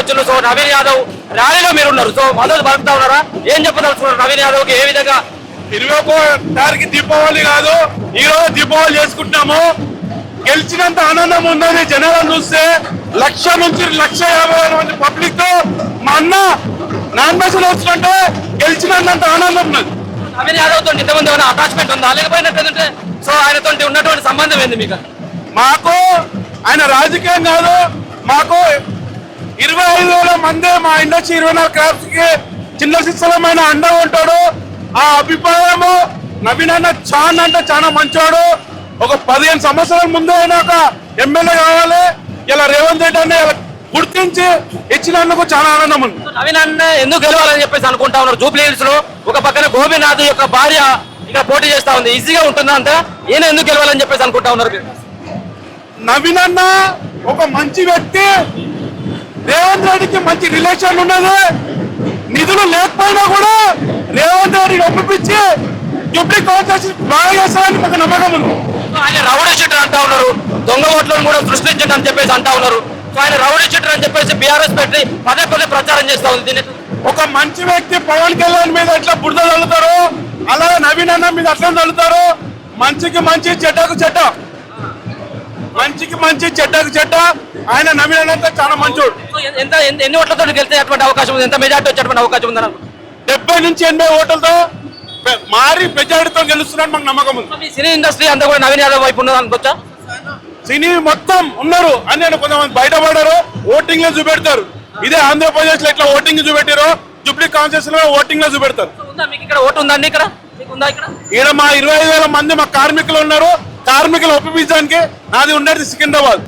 వచ్చిండ్రు. సో నవీన్ యాదవ్ ర్యాలీలో మీరు ఉన్నారు. సో మద్దతు పలుకుతా ఉన్నారా? ఏం చెప్పదలుచుకున్నారు నవీన్ యాదవ్ కి? ఏ విధంగా 21 దీపావళి కాదు, ఈ రోజు దీపావళి చేసుకుంటున్నాము. గెలిచినంత ఆనందం ఉన్నది జనాలను చూస్తే. 1,00,000 నుంచి 1,50,000 మంది పబ్లిక్ తో మా అన్న నామినేషన్ వచ్చినట్టే గెలిచినంత ఆనందం ఉన్నది. నవీన్ యాదవ్ తో ఇంతమంది ఏమైనా అటాచ్మెంట్ ఉందా, లేకపోయినట్టు సో ఆయనతో ఉన్నటువంటి సంబంధం ఏంది మీకు? మాకు ఆయన రాజకీయం కాదు, మాకు 25,000 మంది మా ఇండస్ట్రీ 24 క్రాఫ్ట్స్ కి చిన్న శిక్షలమైన అండ ఉంటాడు. ఆ అభిప్రాయము నవీన్ అన్న చాలా అంటే చాలా మంచోడు. ఒక 15 సంవత్సరాల ముందే ఆయన ఒక ఎమ్మెల్యే కావాలి. ఇలా రేవంత్ రెడ్డి అన్న గుర్తించి ఇచ్చినందుకు చాలా ఆనందం ఉంది. నవీన్ అన్న ఎందుకు గెలవాలని చెప్పేసి అనుకుంటా ఉన్నారు? జూబ్లీ హిల్స్ లో ఒక పక్కన గోపీనాథ్ యొక్క భార్య ఇక్కడ పోటీ చేస్తా ఉంది. ఈజీగా ఉంటుందా అంతా? ఈయన ఎందుకు గెలవాలని చెప్పేసి అనుకుంటా ఉన్నారు? నవీన్ అన్న ఒక మంచి వ్యక్తి, రేవంత్ రెడ్డికి మంచి రిలేషన్ ఉన్నది. నిధులు లేకపోయినా కూడా రేవంత్ రెడ్డిని ఒప్పించి జూబ్లీ కాన్స్టిట్యూన్సీ బాగా చేస్తారని మాకు నమ్మకం ఉంది. ఆయన రౌడీ షీటర్ అంటా ఉన్నారు, దొంగ ఓట్లను కూడా సృష్టించడం అని చెప్పేసి అంటా ఉన్నారు. సో ఆయన రౌడీ షీటర్ అని చెప్పేసి బీఆర్ఎస్ పెట్టి పదే ప్రచారం చేస్తా ఉంది. దీన్ని ఒక మంచి వ్యక్తి పవన్ కళ్యాణ్ మీద ఎట్లా బురద చల్లుతారు, అలాగే నవీన్ అన్న మీద అట్లా చల్లుతారు. మంచికి మంచి, చెడ్డకు చెడ్డ. మంచికి మంచి, చెడ్డకు చెడ్డ. ఆయన నవీన్ అన్న చాలా మంచోడు. ఎన్ని ఓట్లతో గెలిచే అటువంటి అవకాశం ఉంది? ఎంత మెజార్టీ వచ్చేటువంటి అవకాశం ఉందని 70 నుంచి 80 ఓట్లతో మారి మెజార్టీతో గెలుస్తున్నాడు మాకు నమ్మకం ఉంది. మీ సినీ ఇండస్ట్రీ అంతా కూడా నవీన్ యాదవ్ వైపు ఉన్నది అనుకోవచ్చా? సినీ మొత్తం ఉన్నారు అని నేను కొంతమంది బయటపడారు, ఓటింగ్ లో చూపెడతారు. ఇదే ఆంధ్రప్రదేశ్ లో ఎట్లా ఓటింగ్ చూపెట్టారో జూబ్లీ కాన్స్టిట్యూన్సీ లో ఓటింగ్ లో చూపెడతారు. మీకు ఇక్కడ ఓటు ఉందండి? ఇక్కడ ఈడ మా 25,000 మంది మా కార్మికులు ఉన్నారు. కార్మికులు ఒప్పించడానికి నాది ఉండేది సికింద్రాబాద్.